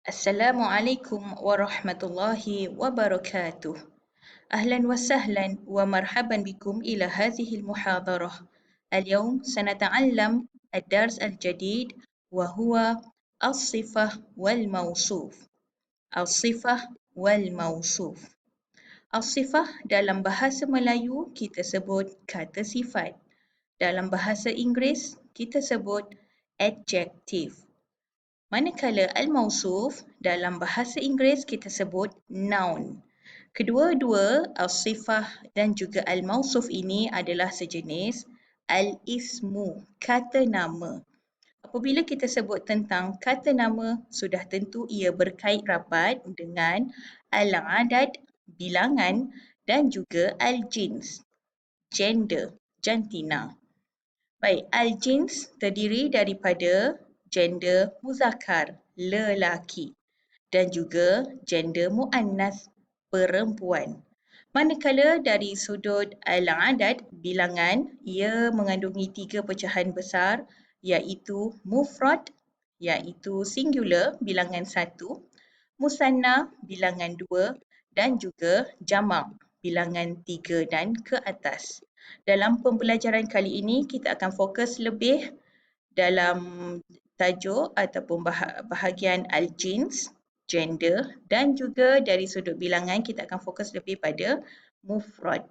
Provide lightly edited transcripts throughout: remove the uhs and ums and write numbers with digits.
Assalamualaikum warahmatullahi wabarakatuh. أهلا وسهلا ومرحبا بكم إلى هذه المحاضرة. اليوم سنتعلم الدرس الجديد وهو الصفة والموصوف. الصفة والموصوف. الصفة dalam bahasa Melayu kita sebut kata sifat. Dalam bahasa Inggeris kita sebut adjective. Manakala al-mausuf dalam bahasa Inggeris kita sebut noun. Kedua-dua al-sifah dan juga al-mausuf ini adalah sejenis al-ismu, kata nama. Apabila kita sebut tentang kata nama, sudah tentu ia berkait rapat dengan al-adad, bilangan dan juga al-jins, gender, jantina. Baik, al-jins terdiri daripada gender muzakkar, lelaki dan juga gender muannas, perempuan. Manakala dari sudut al-adad, bilangan, ia mengandungi 3 pecahan besar iaitu mufrad, iaitu singular, bilangan 1, musanna, bilangan 2 dan juga jamak, bilangan 3 dan ke atas. Dalam pembelajaran kali ini, kita akan fokus lebih dalam tajuk ataupun bahagian al-jins, gender dan juga dari sudut bilangan kita akan fokus lebih pada mufrad,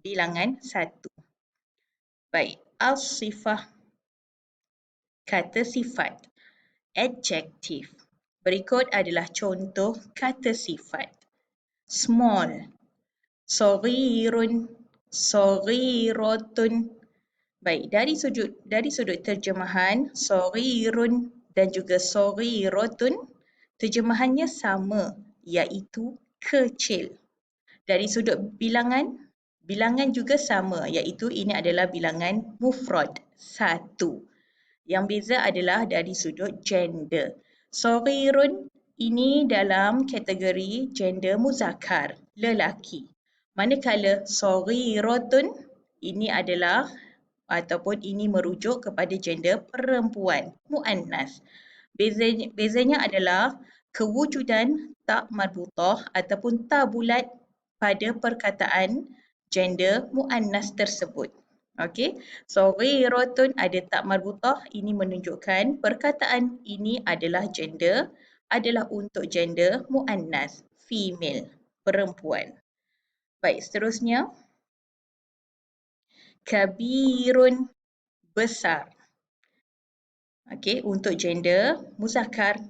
bilangan 1. Baik, al-sifah, kata sifat, adjective. Berikut adalah contoh kata sifat. Small, saghirun, saghiratun. Baik, dari sudut terjemahan saghirun dan juga saghiratun, terjemahannya sama iaitu kecil. Dari sudut bilangan, bilangan juga sama iaitu ini adalah bilangan mufrad, 1. Yang beza adalah dari sudut gender. Saghirun ini dalam kategori gender muzakkar, lelaki. Manakala saghiratun ini adalah ataupun ini merujuk kepada gender perempuan, muannas. Bezanya adalah kewujudan tak marbutah ataupun ta bulat pada perkataan gender muannas tersebut. Okey, saghiratun ada tak marbutah, ini menunjukkan perkataan ini adalah untuk gender muannas, female, perempuan. Baik, seterusnya kabirun, besar. Okey, untuk gender muzakkar.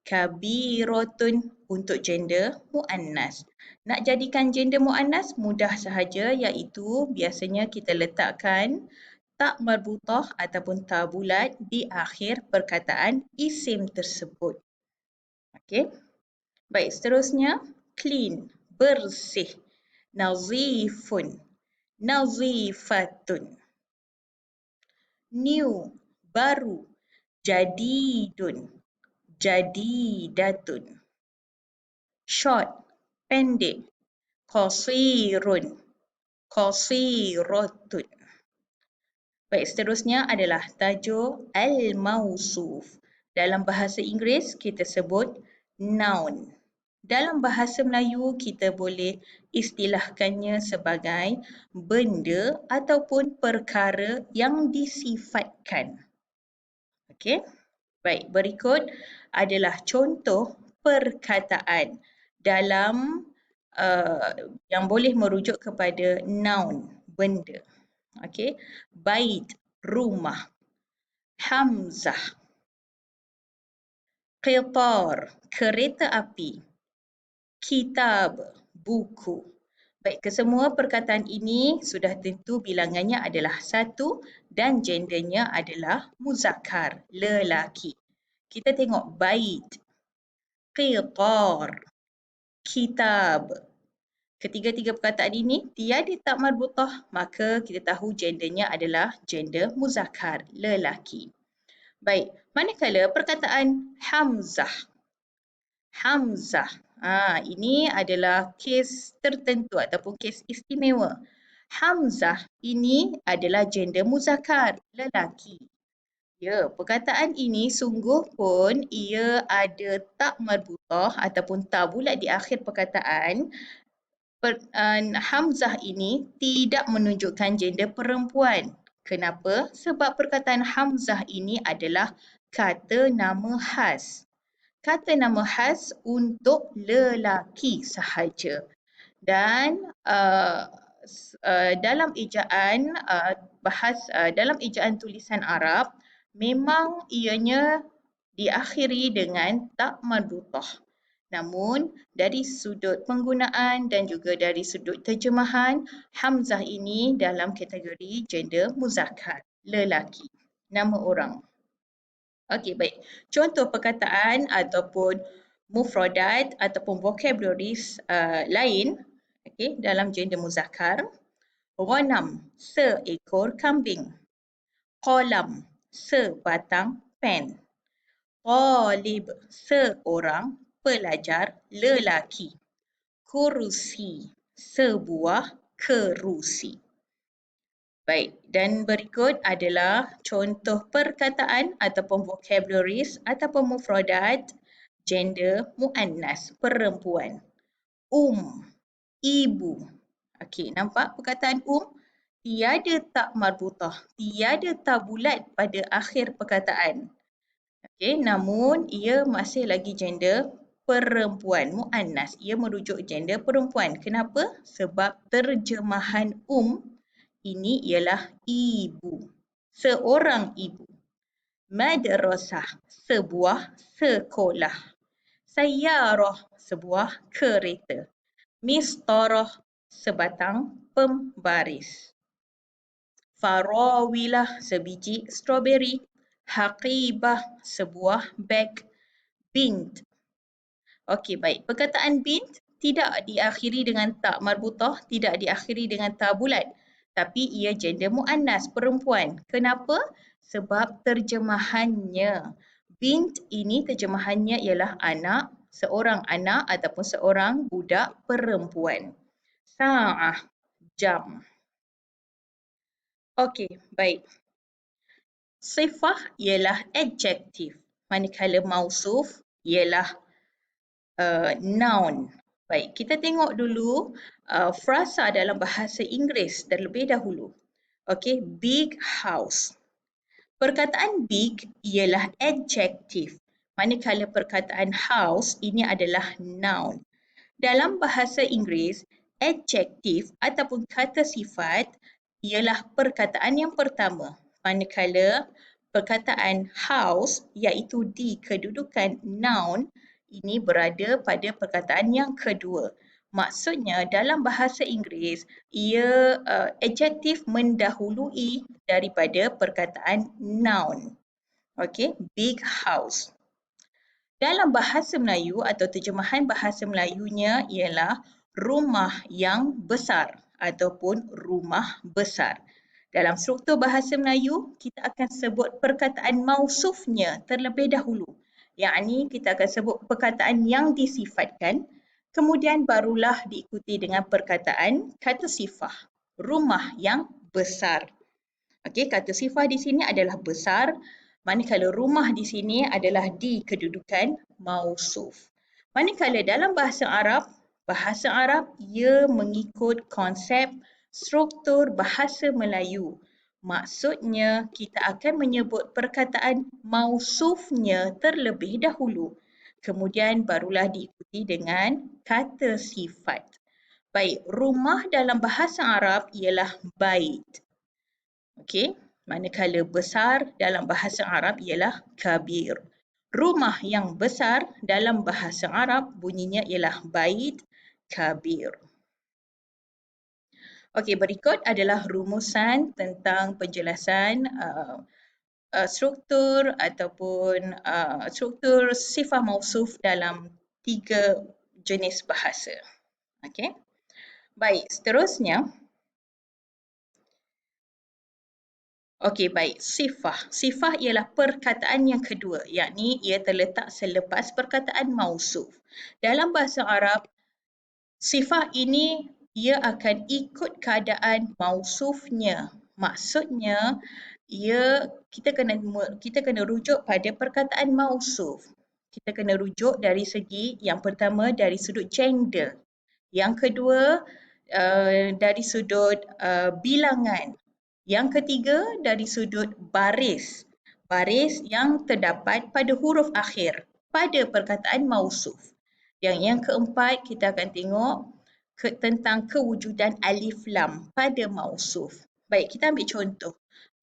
Kabiratun untuk gender muannas. Nak jadikan gender muannas mudah sahaja iaitu biasanya kita letakkan tak marbutah ataupun ta bulat di akhir perkataan isim tersebut. Okey. Baik, seterusnya clean, bersih. Nazifun, nazifatun. New, baru. Jadidun, jadidatun. Short, pendek. Qasirun, qasiratun. Baik, seterusnya adalah tajuk al-mausuf. Dalam bahasa Inggeris kita sebut noun. Dalam bahasa Melayu kita boleh istilahkannya sebagai benda ataupun perkara yang disifatkan. Okey. Baik, berikut adalah contoh perkataan dalam yang boleh merujuk kepada noun, benda. Okey. Bait, rumah. Hamzah. Qitar, kereta api. Kitab, buku. Baik, kesemua perkataan ini sudah tentu bilangannya adalah 1 dan gendernya adalah muzakkar, lelaki. Kita tengok bait, qitar, kitab. Ketiga-tiga perkataan ini tiada tak marbutah, maka kita tahu gendernya adalah gender muzakkar, lelaki. Baik, manakala perkataan Hamzah. Hamzah. Ini adalah kes tertentu ataupun kes istimewa. Hamzah ini adalah gender muzakkar, lelaki. Ya, perkataan ini sungguh pun ia ada tak marbutah ataupun tak bulat di akhir perkataan. Hamzah ini tidak menunjukkan gender perempuan. Kenapa? Sebab perkataan Hamzah ini adalah kata nama khas. Kata nama khas untuk lelaki sahaja. Dan dalam ejaan dalam ejaan tulisan Arab memang ianya diakhiri dengan tak marbutah. Namun dari sudut penggunaan dan juga dari sudut terjemahan, Hamzah ini dalam kategori gender muzakkar, lelaki, nama orang. Okey, baik. Contoh perkataan ataupun mufradat ataupun vocabularies lain dalam gender muzakkar. Ghanam, seekor kambing. Qalam, sebatang pen. Talib, seorang pelajar lelaki. Kursi, sebuah kerusi. Baik, dan berikut adalah contoh perkataan ataupun vocabularies ataupun mufradat gender muannas, perempuan. Ibu. Okey, nampak perkataan tiada tak marbutah, tiada tak bulat pada akhir perkataan. Okey, namun ia masih lagi gender perempuan, muannas. Ia merujuk gender perempuan. Kenapa? Sebab terjemahan ini ialah ibu. Seorang ibu. Madrasah, sebuah sekolah. Sayyarah, sebuah kereta. Mistarah, sebatang pembaris. Farawilah, sebiji strawberry. Haqibah, sebuah beg. Bint. Okey, baik. Perkataan bint tidak diakhiri dengan tak marbutah, tidak diakhiri dengan tak bulat. Tapi ia gender muannas, perempuan. Kenapa? Sebab terjemahannya. Bint ini terjemahannya ialah anak, seorang anak ataupun seorang budak perempuan. Sa'ah, jam. Okey, baik. Sifah ialah adjektif. Manakala mausuf ialah noun. Baik, kita tengok dulu frasa dalam bahasa Inggeris terlebih dahulu. Okey, big house. Perkataan big ialah adjektif. Manakala perkataan house ini adalah noun. Dalam bahasa Inggeris, adjektif ataupun kata sifat ialah perkataan yang pertama. Manakala perkataan house iaitu di kedudukan noun ini berada pada perkataan yang kedua. Maksudnya dalam bahasa Inggeris, ia adjektif mendahului daripada perkataan noun. Okey, big house. Dalam bahasa Melayu atau terjemahan bahasa Melayunya ialah rumah yang besar ataupun rumah besar. Dalam struktur bahasa Melayu, kita akan sebut perkataan mausufnya terlebih dahulu. Yakni kita akan sebut perkataan yang disifatkan, kemudian barulah diikuti dengan perkataan kata sifah, rumah yang besar. Okey, kata sifah di sini adalah besar, manakala rumah di sini adalah di kedudukan mausuf. Manakala dalam bahasa Arab ia mengikut konsep struktur bahasa Melayu. Maksudnya kita akan menyebut perkataan mausufnya terlebih dahulu. Kemudian barulah diikuti dengan kata sifat. Baik, rumah dalam bahasa Arab ialah bait. Okey, manakala besar dalam bahasa Arab ialah kabir. Rumah yang besar dalam bahasa Arab bunyinya ialah bait kabir. Okey, berikut adalah rumusan tentang penjelasan struktur ataupun struktur sifah mausuf dalam 3 jenis bahasa. Okey. Baik, seterusnya. Okey, baik. Sifah. Sifah ialah perkataan yang kedua, yakni ia terletak selepas perkataan mausuf. Dalam bahasa Arab, sifah ini ia akan ikut keadaan mausufnya. Maksudnya, kita kena rujuk pada perkataan mausuf. Kita kena rujuk dari segi yang pertama dari sudut gender. Yang kedua dari sudut bilangan. Yang ketiga dari sudut baris. Baris yang terdapat pada huruf akhir pada perkataan mausuf. Yang keempat kita akan tengok tentang kewujudan alif lam pada mausuf. Baik, kita ambil contoh.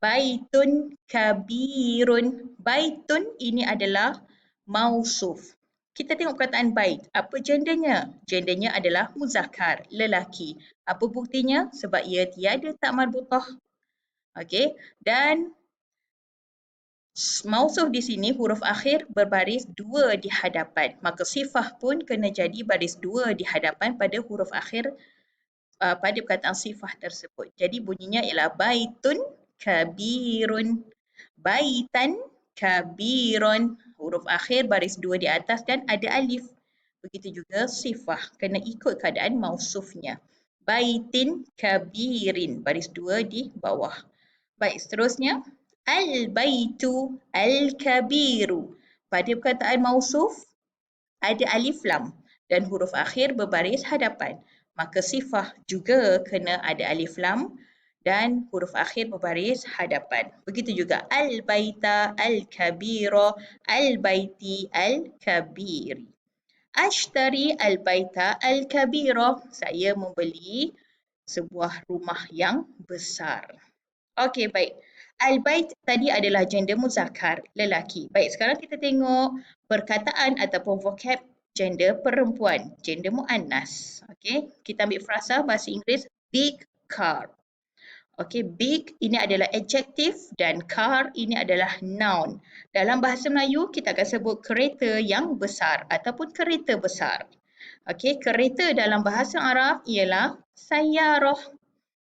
Baitun kabirun. Baitun ini adalah mausuf. Kita tengok perkataan bait. Apa gendernya? Gendernya adalah muzakkar, lelaki. Apa buktinya? Sebab ia tiada tak marbutah. Okey. Dan mausuf di sini huruf akhir berbaris dua di hadapan. Maka sifah pun kena jadi baris dua di hadapan pada huruf akhir pada perkataan sifah tersebut. Jadi bunyinya ialah baitun kabirun. Baitan kabirun. Huruf akhir baris dua di atas dan ada alif. Begitu juga sifah. Kena ikut keadaan mausufnya. Baitin kabirin. Baris dua di bawah. Baik, seterusnya. Al-baitu al-kabiru. Pada perkataan mausuf, ada alif lam dan huruf akhir berbaris hadapan. Maka sifah juga kena ada alif lam dan huruf akhir berbaris hadapan. Begitu juga al-baita al-kabira, al-baiti al-kabiri. Ashtari al-baita al-kabira. Saya membeli sebuah rumah yang besar. Okey, baik. Al-bait tadi adalah gender muzakkar, lelaki. Baik, sekarang kita tengok perkataan ataupun vocab gender perempuan, gender muannas. Okey, kita ambil frasa bahasa Inggeris big car. Okey, big ini adalah adjektif dan car ini adalah noun. Dalam bahasa Melayu kita akan sebut kereta yang besar ataupun kereta besar. Okey, kereta dalam bahasa Arab ialah sayyarah.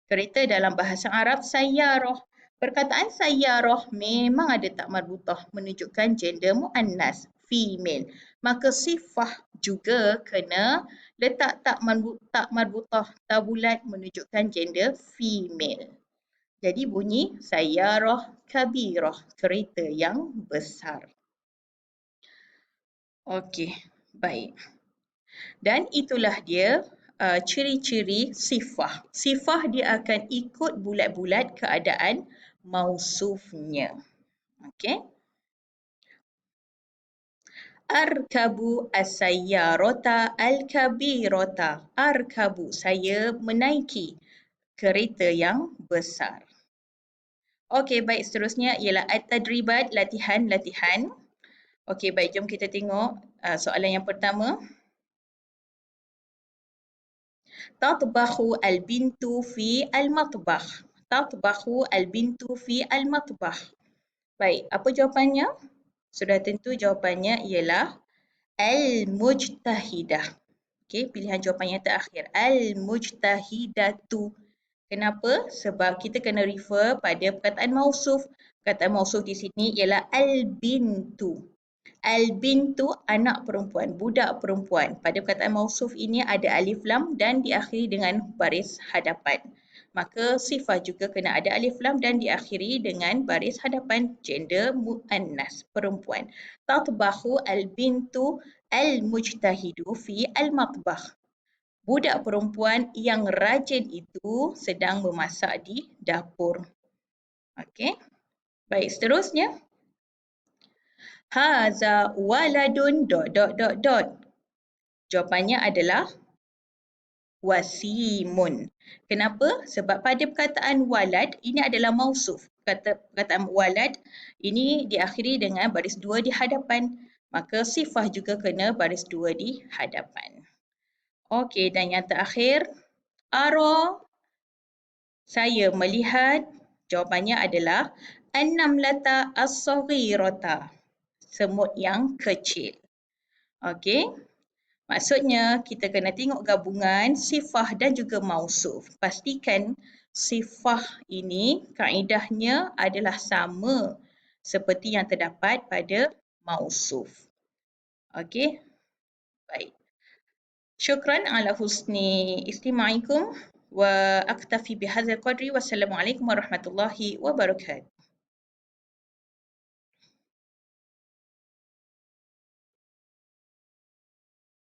Kereta dalam bahasa Arab sayyarah. Perkataan sayyarah memang ada tak marbutah menunjukkan gender muannas, female. Maka sifah juga kena letak tak marbutah tabulat menunjukkan gender female. Jadi bunyi sayyarah kabirah, kereta yang besar. Okey, baik. Dan itulah dia ciri-ciri sifah. Sifah dia akan ikut bulat-bulat keadaan mausufnya. Okey. Arkabu as-sayyarata al-kabirata. Arkabu, saya menaiki kereta yang besar. Okey, baik, seterusnya ialah at-tadribat, latihan-latihan. Okey, baik, jom kita tengok soalan yang pertama. Tatbakhu al-bintu fi al-matbakh. Tatbakhu al-bintu fi al-matbakh. Baik, apa jawapannya? Sudah tentu jawapannya ialah al-mujtahidah. Okey, pilihan jawapan yang terakhir. Al-mujtahidatu. Kenapa? Sebab kita kena refer pada perkataan mausuf. Perkataan mausuf di sini ialah al-bintu. Al-bintu anak perempuan, budak perempuan. Pada perkataan mausuf ini ada alif lam dan diakhiri dengan baris hadapan. Maka sifah juga kena ada alif lam dan diakhiri dengan baris hadapan, gender muannas, perempuan. Tatbakhu al-bintu al-mujtahidu fi al-matbakh. Budak perempuan yang rajin itu sedang memasak di dapur. Okey. Baik, seterusnya. Haza waladun ... Jawapannya adalah wasimun. Kenapa? Sebab pada perkataan walad ini adalah mausuf. Perkataan walad ini diakhiri dengan baris dua di hadapan. Maka sifah juga kena baris dua di hadapan. Okey, dan yang terakhir, ara, saya melihat. Jawapannya adalah an-namlata as-saghirata. Semut yang kecil. Okey. Maksudnya kita kena tengok gabungan sifah dan juga mausuf. Pastikan sifah ini kaedahnya adalah sama seperti yang terdapat pada mausuf. Okey. Baik. Syukran ala husni istima'ikum wa aktafi bihadzal qadri. Wassalamualaikum warahmatullahi wabarakatuh.